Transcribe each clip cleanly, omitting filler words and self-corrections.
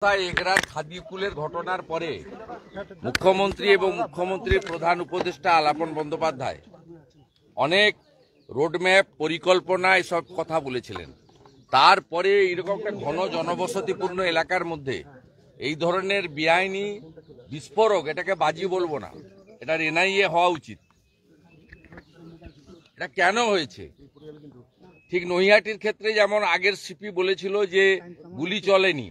এগরার খাদিকুলের ঘটনার পরে মুখ্যমন্ত্রী এবং মুখ্যমন্ত্রীর প্রধান উপদেষ্টা আলাপন বন্দ্যোপাধ্যায় অনেক রোডম্যাপ পরিকল্পনা এসব কথা বলেছিলেন। তারপরে এরকম একটা ঘন জনবসতিপূর্ণ এলাকার মধ্যে এই ধরনের বেআইনি বিস্ফোরক, এটাকে বাজি বলবো না, এটার এনআইএ হওয়া উচিত। এটা কেন হয়েছে? ঠিক নৈহাটির ক্ষেত্রে যেমন আগের সিপি বলেছিল যে গুলি চলেনি,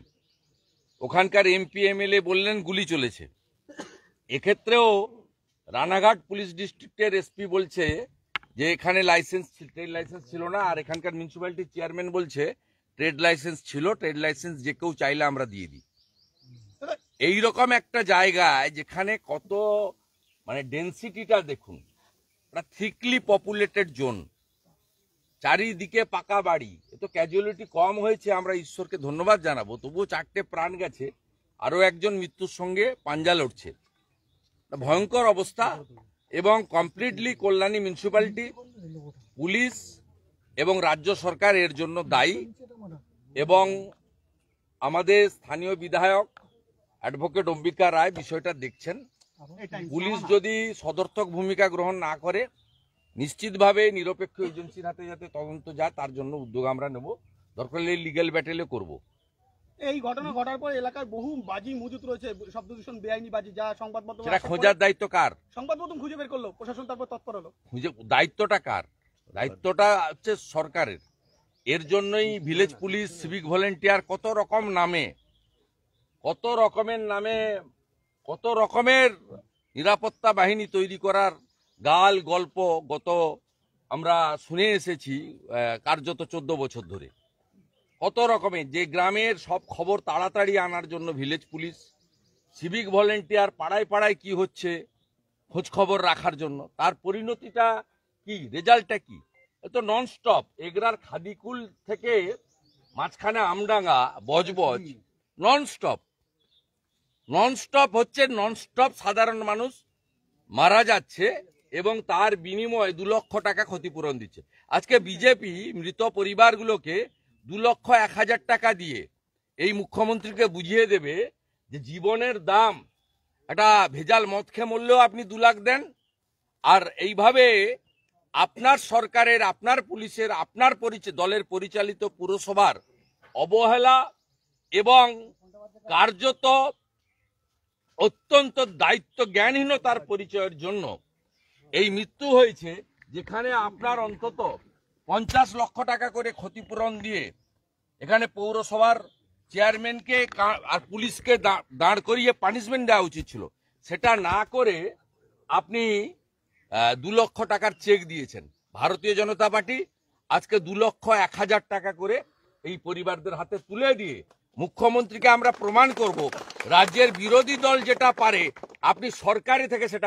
ওখানকার এমপি এমএলএ বললেন গুলি চলেছে। এক্ষেত্রেও রানাঘাট পুলিশ ডিস্ট্রিক্টের এসপি বলছে যে এখানে ট্রেড লাইসেন্স ছিল না, আর এখানকার মিউনিসিপ্যালিটির চেয়ারম্যান বলছে ট্রেড লাইসেন্স ছিল, ট্রেড লাইসেন্স যে কেউ চাইলে আমরা দিয়ে দিই। এইরকম একটা জায়গায় যেখানে কত ডেন্সিটিটা দেখুন, থিকলি পপুলেটেড জোন, চারিদিকে পাকা বাড়ি, এত ক্যাজুয়ালিটি কম হয়েছে, আমরা ঈশ্বরকে ধন্যবাদ জানাবো। তবুও 4টে প্রাণ গেছে, আরো একজন মৃত্যুর সঙ্গে পাঞ্জা লড়ছে। ভয়ঙ্কর অবস্থা। এবং কমপ্লিটলি কল্যাণী মিউনিসিপ্যালিটি, পুলিশ এবং রাজ্য সরকার এর জন্য দায়ী। এবং আমাদের স্থানীয় বিধায়ক অ্যাডভোকেট অম্বিকা রায় বিষয়টা দেখছেন। পুলিশ যদি সদর্থক ভূমিকা গ্রহণ না করে, নিশ্চিতভাবে নিরপেক্ষ এজেন্সির হাতে যাতে তদন্ত যায় তার জন্য উদ্যোগ আমরা নেব, দরকার হলে লিগ্যাল ব্যাটেলে করব। এই ঘটনা ঘটার পর এলাকার বহু বাজি মজুত রয়েছে, শব্দ দূষণ, বেআইনি বাজি, যা সংবাদ মাধ্যম সেটা খোঁজার দায়িত্ব কার? সংবাদ মাধ্যম খুঁজে বের করলো, প্রশাসন তারপর তৎপর হলো। দায়িত্বটা কার? দায়িত্বটা হচ্ছে সরকারের। এর জন্যই ভিলেজ পুলিশ, সিভিক ভলেন্টিয়ার, কত রকমের নামে কত রকমের নিরাপত্তা বাহিনী তৈরি করার গাল গল্প গত আমরা শুনে এসেছি কার্যত 14 বছর ধরে। কত রকমের, যে গ্রামের সব খবর তাড়াতাড়ি আনার জন্য ভিলেজ পুলিশ, সিভিক ভলেন্টিয়ার পাড়ায় পাড়ায় কি হচ্ছে খোঁজ খবর রাখার জন্য, তার পরিণতিটা কি, রেজাল্টটা কি? এ তো নন স্টপ। এগরার খাদিকুল থেকে মাঝখানে আমডাঙ্গা, বজবজ, নন স্টপ হচ্ছে, নন স্টপ সাধারণ মানুষ মারা যাচ্ছে এবং তার বিনিময়ে 2 লক্ষ টাকা ক্ষতিপূরণ দিচ্ছে। আজকে বিজেপি মৃত পরিবারগুলোকে 2,01,000 টাকা দিয়ে এই মুখ্যমন্ত্রীকে বুঝিয়ে দেবে যে জীবনের দাম, একটা ভেজাল মদ খেয়ে মরলেও আপনি 2 লাখ দেন। আর এইভাবে আপনার সরকারের, আপনার পুলিশের, আপনার দলের পরিচালিত পুরসভার অবহেলা এবং কার্যত অত্যন্ত দায়িত্ব জ্ঞানহীনতার পরিচয়ের জন্য এই মৃত্যু হয়েছে। যেখানে আপনার অন্তত 50 লক্ষ টাকা করে ক্ষতিপূরণ দিয়ে এখানে পৌরসভার চেয়ারম্যানকে আর পুলিশকে দাঁড় করিয়ে পানিশমেন্ট দেওয়া উচিত ছিল, সেটা না করে আপনি 2 লক্ষ টাকার চেক দিয়েছেন। ভারতীয় জনতা পার্টি আজকে 2,01,000 টাকা করে এই পরিবারদের হাতে তুলে দিয়ে মুখ্যমন্ত্রীকে আমরা প্রমাণ করব রাজ্যের বিরোধী দল যেটা পারে আপনি সরকারি থেকে সেটা